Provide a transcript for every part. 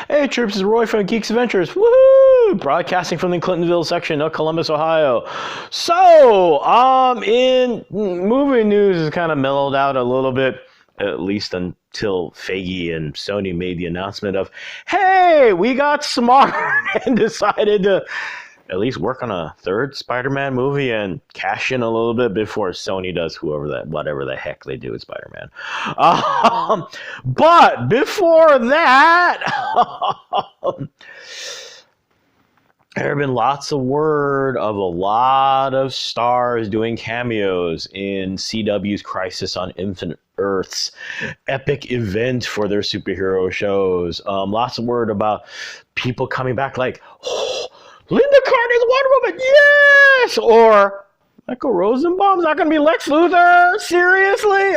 Hey troops, it's Roy from Geeks Adventures. Woohoo! Broadcasting from the Clintonville section of Columbus, Ohio. So, in movie news is kind of mellowed out a little bit, at least until Feige and Sony made the announcement of, hey, we got smart and decided to at least work on a third Spider-Man movie and cash in a little bit before Sony does whatever the heck they do with Spider-Man. But before that, there have been lots of word of a lot of stars doing cameos in CW's Crisis on Infinite Earths epic event for their superhero shows. Lots of word about people coming back like, oh, Linda Carter's Wonder Woman, yes! Or Michael Rosenbaum's not going to be Lex Luthor? Seriously?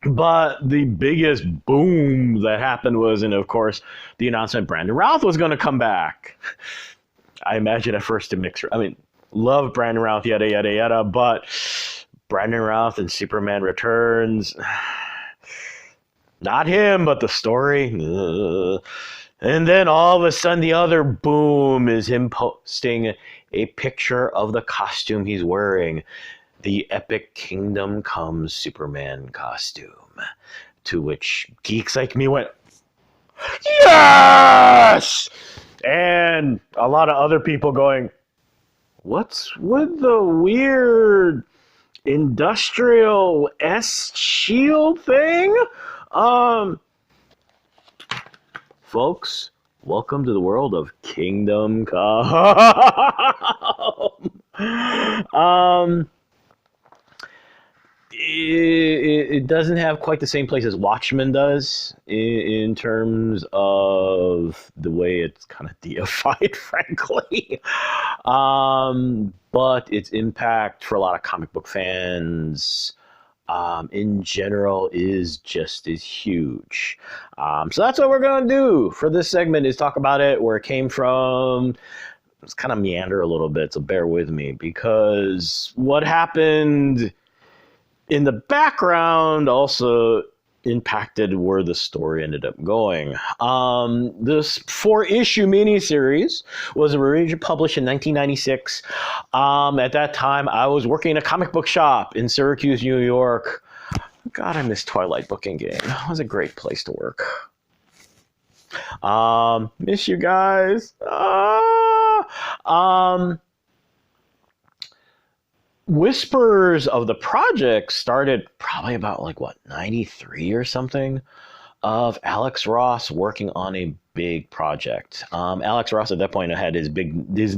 But the biggest boom that happened was, and of course, the announcement Brandon Routh was going to come back. I imagine at first to mix. I mean, love Brandon Routh, yada, yada, yada, but Brandon Routh and Superman Returns, not him, but the story. And then all of a sudden, the other boom is him posting a picture of the costume he's wearing, the epic Kingdom Come Superman costume, to which geeks like me went, yes! And a lot of other people going, what's with the weird industrial S shield thing? Folks, welcome to the world of Kingdom Come. It doesn't have quite the same place as Watchmen does in terms of the way it's kind of deified, frankly. But its impact for a lot of comic book fans in general is just as huge. So that's what we're going to do for this segment, is talk about it, where it came from. It's kind of meander a little bit, so bear with me, because what happened in the background also impacted where the story ended up going. This 4-issue miniseries was originally published in 1996. At that time, I was working in a comic book shop in Syracuse, New York. God, I miss Twilight Booking Game. It was a great place to work. Miss you guys. Whispers of the project started probably about 93 or something, of Alex Ross working on a big project. Alex Ross at that point had his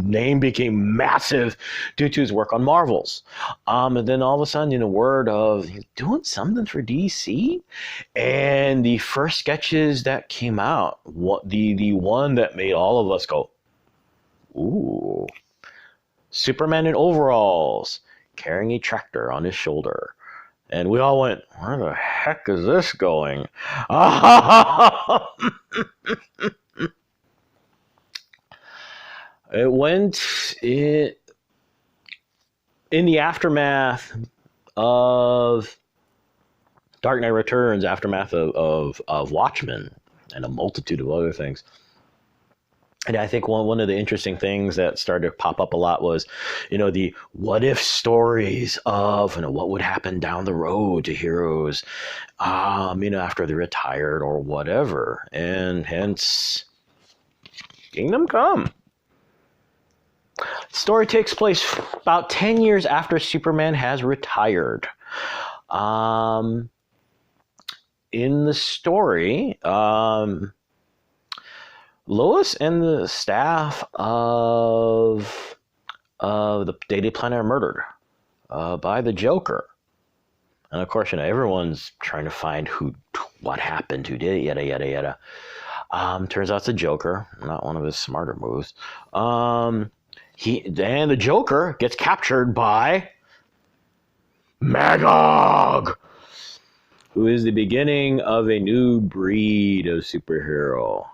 name became massive due to his work on Marvels. And then all of a sudden, word of he's doing something for DC, and the first sketches that came out, the one that made all of us go, ooh, Superman in overalls, carrying a tractor on his shoulder. And we all went, where the heck is this going? It went in the aftermath of Dark Knight Returns, aftermath of Watchmen, and a multitude of other things. And I think one of the interesting things that started to pop up a lot was, the what if stories of, what would happen down the road to heroes, after they're retired or whatever. And hence, Kingdom Come. The story takes place about 10 years after Superman has retired. In the story, Lois and the staff of the Daily Planet are murdered by the Joker. And of course, everyone's trying to find what happened, who did it, yada, yada, yada. Turns out it's the Joker, not one of his smarter moves. And the Joker gets captured by Magog, who is the beginning of a new breed of superhero.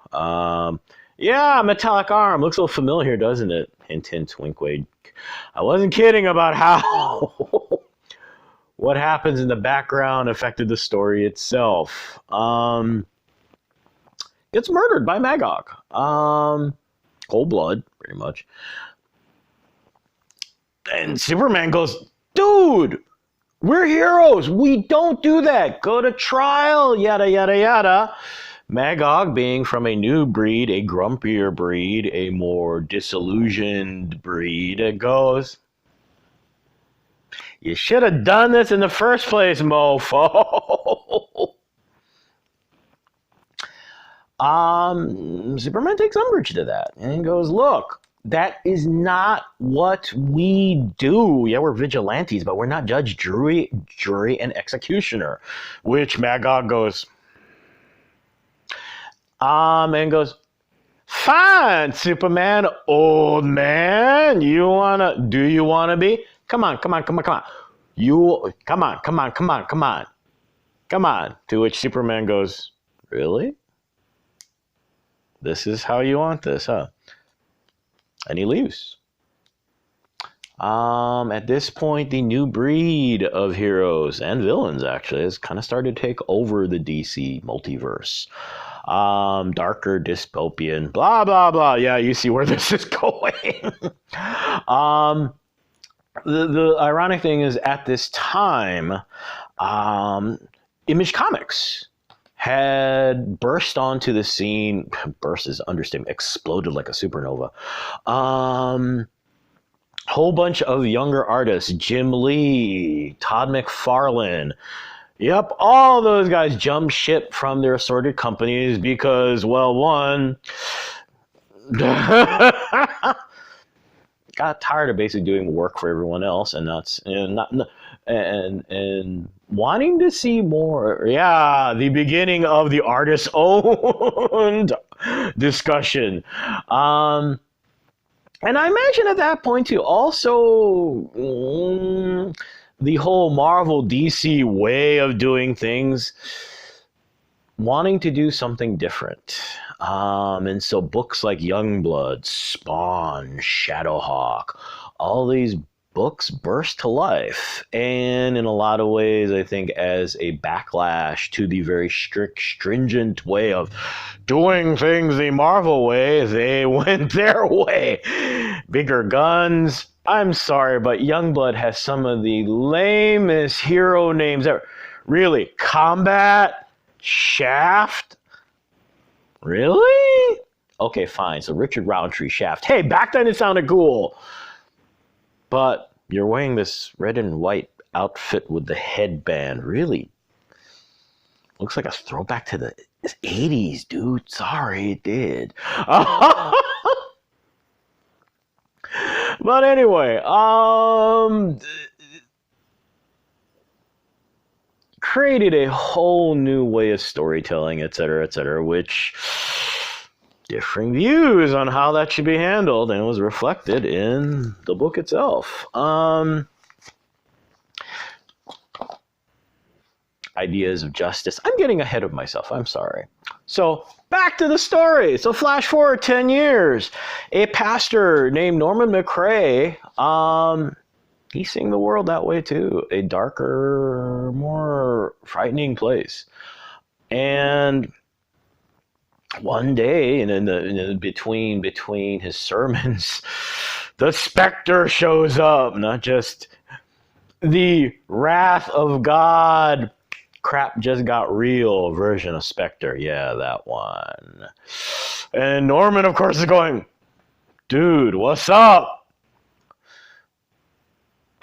Yeah, metallic arm. Looks a little familiar, doesn't it? Hint, hint, wink, wink. I wasn't kidding about how what happens in the background affected the story itself. gets murdered by Magog. Cold blood, pretty much. And Superman goes, dude, we're heroes. We don't do that. Go to trial, yada, yada, yada. Magog, being from a new breed, a grumpier breed, a more disillusioned breed, goes, you should have done this in the first place, mofo. Superman takes umbrage to that and goes, look, that is not what we do. Yeah, we're vigilantes, but we're not judge, jury, and executioner. Which Magog goes, and goes, fine, Superman, old man. Do you wanna be? Come on. Come on. To which Superman goes, really? This is how you want this, huh? And he leaves. At this point, the new breed of heroes and villains actually has kind of started to take over the DC multiverse. Darker, dystopian, blah, blah, blah. Yeah, you see where this is going. The ironic thing is, at this time, Image Comics had burst onto the scene. Burst is understatement. Exploded like a supernova. Whole bunch of younger artists, Jim Lee, Todd McFarlane. Yep, all those guys jumped ship from their assorted companies because, well, one, got tired of basically doing work for everyone else, and and wanting to see more. Yeah, the beginning of the artist-owned discussion. And I imagine at that point too, also the whole Marvel DC way of doing things, wanting to do something different. And so books like Youngblood, Spawn, Shadowhawk, all these books burst to life. And in a lot of ways, I think as a backlash to the very strict, stringent way of doing things the Marvel way, they went their way. Bigger guns. I'm sorry, but Youngblood has some of the lamest hero names ever. Really? Combat? Shaft? Really? Okay, fine. So Richard Roundtree, Shaft. Hey, back then it sounded cool. But you're wearing this red and white outfit with the headband. Really? Looks like a throwback to the 80s, dude. Sorry, it did. But anyway, created a whole new way of storytelling, etc., which differing views on how that should be handled, and it was reflected in the book itself. Ideas of justice. I'm getting ahead of myself. I'm sorry. So back to the story. So flash forward 10 years. A pastor named Norman McRae, he's seeing the world that way too. A darker, more frightening place. And one day, and in the between his sermons, the specter shows up. Not just the wrath of God, crap just got real version of Spectre. Yeah, that one. And Norman, of course, is going, dude, what's up?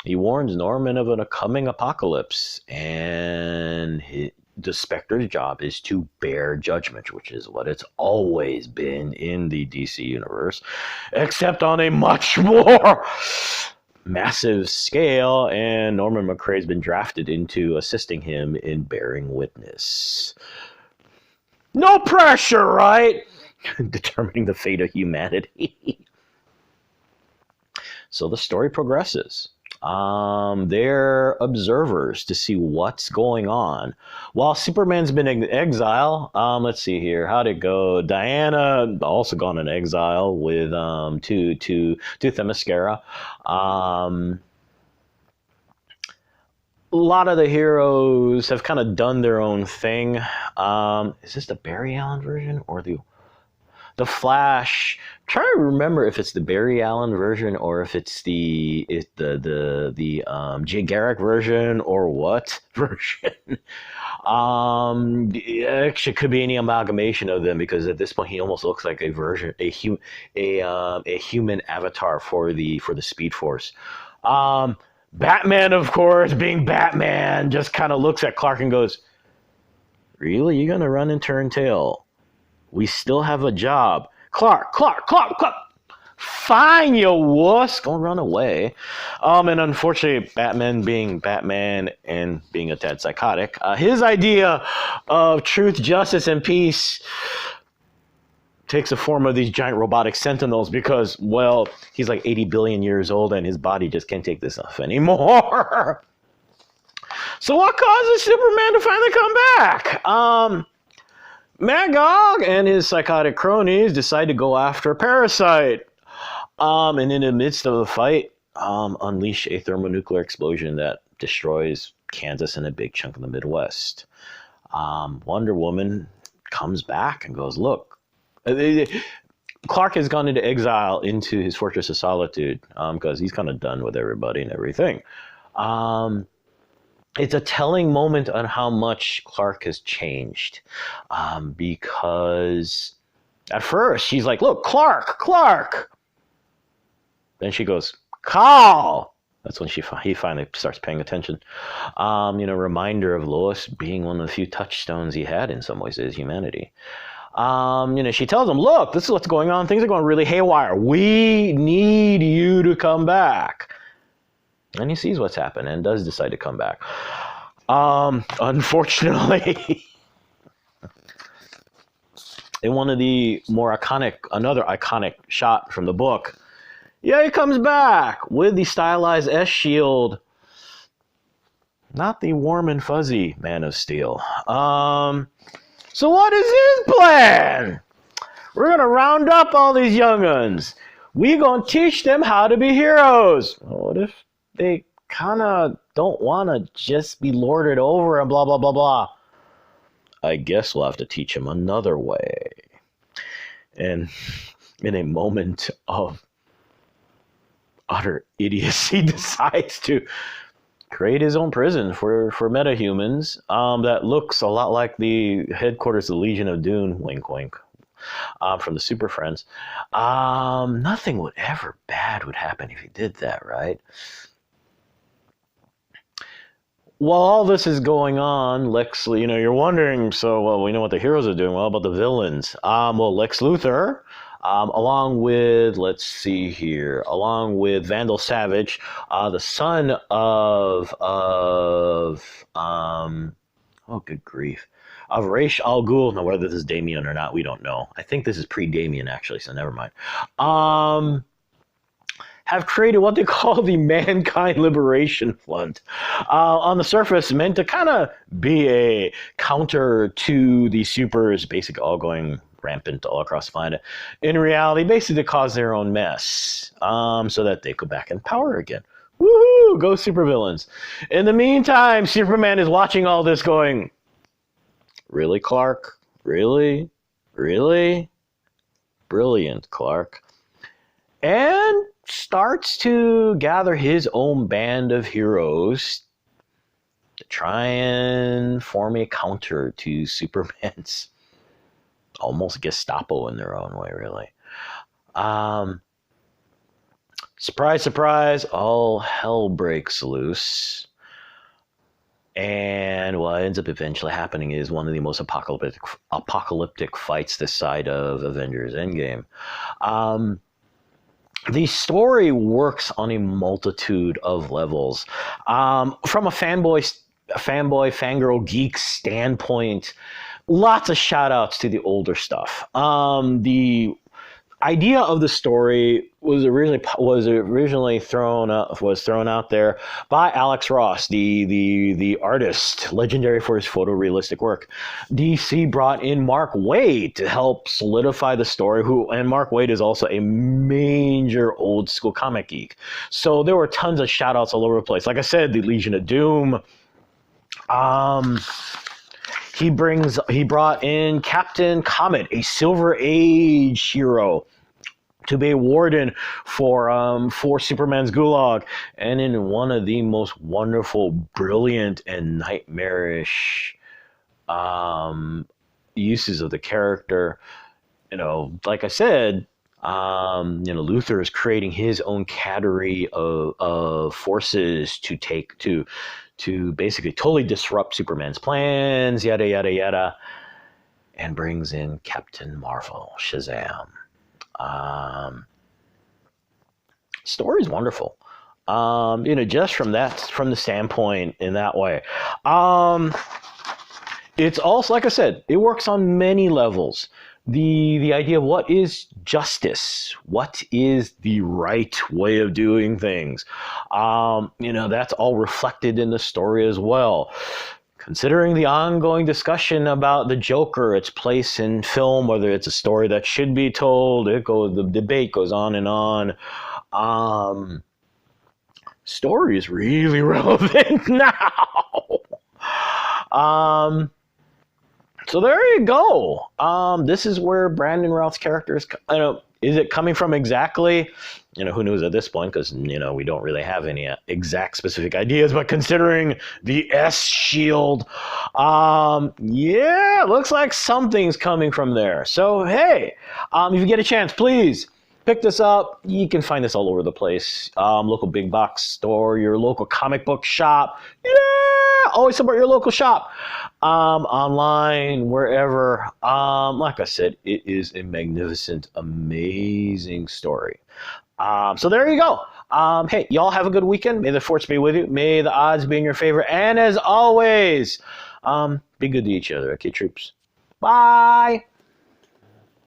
He warns Norman of a coming apocalypse, and the Spectre's job is to bear judgment, which is what it's always been in the DC universe, except on a much more massive scale, and Norman McRae's been drafted into assisting him in bearing witness. No pressure, right? Determining the fate of humanity. So the story progresses. They're observers to see what's going on. While Superman's been in exile, let's see here. How'd it go? Diana also gone in exile with to Themyscira. a lot of the heroes have kind of done their own thing. Is this the Barry Allen version or the Flash? I'm trying to remember if it's the Barry Allen version or if it's the Jay Garrick version or what version. It actually could be any amalgamation of them because at this point he almost looks like a human avatar for the Speed Force. Batman, of course, being Batman, just kind of looks at Clark and goes, "Really? You're gonna run and turn tail? We still have a job." Clark. Fine, you wuss. Don't run away. And unfortunately, Batman being Batman and being a tad psychotic, his idea of truth, justice, and peace takes the form of these giant robotic sentinels because, well, he's like 80 billion years old and his body just can't take this stuff anymore. So what causes Superman to finally come back? Magog and his psychotic cronies decide to go after Parasite. And in the midst of the fight, unleash a thermonuclear explosion that destroys Kansas and a big chunk of the Midwest. Wonder Woman comes back and goes, "Look, Clark has gone into exile into his Fortress of Solitude because he's kind of done with everybody and everything." It's a telling moment on how much Clark has changed because at first she's like, "Look, Clark." Then she goes, "Call." That's when he finally starts paying attention. Reminder of Lois being one of the few touchstones he had in some ways to his humanity. She tells him, "Look, this is what's going on. Things are going really haywire. We need you to come back." And he sees what's happened and does decide to come back. Unfortunately, in one of the another iconic shot from the book, he comes back with the stylized S shield. Not the warm and fuzzy Man of Steel. So what is his plan? We're going to round up all these young'uns. We're going to teach them how to be heroes. What if they kind of don't want to just be lorded over and blah, blah, blah, blah? I guess we'll have to teach them another way. And in a moment of utter idiocy, decides to create his own prison for metahumans that looks a lot like the headquarters of the Legion of Doom, wink, wink, from the Super Friends. Nothing would ever bad would happen if he did that, right? While all this is going on, Lex, you're wondering, we know what the heroes are doing. Well, about the villains? Lex Luthor, along with Vandal Savage, the son of good grief, of Ra's al Ghul. Now, whether this is Damien or not, we don't know. I think this is pre-Damien, actually, so never mind. Have created what they call the Mankind Liberation Front. On the surface, meant to kind of be a counter to the supers, basically all going rampant all across the planet. In reality, basically to cause their own mess, so that they go back in power again. Woohoo! Go supervillains. In the meantime, Superman is watching all this going, "Really, Clark? Really? Really? Brilliant, Clark." And starts to gather his own band of heroes to try and form a counter to Superman's almost Gestapo in their own way, really. Surprise, surprise, all hell breaks loose. And what ends up eventually happening is one of the most apocalyptic fights this side of Avengers Endgame. The story works on a multitude of levels. From a fanboy, fangirl, geek standpoint, lots of shout outs to the older stuff. The idea of the story was originally thrown out there by Alex Ross, the artist, legendary for his photorealistic work. DC brought in Mark Waid to help solidify the story, and Mark Waid is also a major old school comic geek. So there were tons of shout outs all over the place. Like I said, the Legion of Doom, Um, he brought in Captain Comet, a Silver Age hero, to be a warden for Superman's Gulag, and in one of the most wonderful, brilliant, and nightmarish uses of the character. Like I said, Luthor is creating his own cadre of forces to basically totally disrupt Superman's plans, yada yada yada, and brings in Captain Marvel, Shazam. Story is wonderful. Just from the standpoint in that way. It's also, like I said, it works on many levels. The idea of what is justice, what is the right way of doing things. That's all reflected in the story as well. Considering the ongoing discussion about the Joker, its place in film, whether it's a story that should be told, the debate goes on and on. Story is really relevant now. So there you go. This is where Brandon Routh's character is. Is it coming from exactly? Who knows at this point, because, we don't really have any exact specific ideas, but considering the S shield, it looks like something's coming from there. So, hey, if you get a chance, please pick this up. You can find this all over the place. Local big box store, your local comic book shop. Yeah, always support your local shop. Online, wherever. Like I said, it is a magnificent, amazing story. So there you go. Hey, y'all have a good weekend. May the force be with you. May the odds be in your favor. And as always, be good to each other, okay, troops? Bye.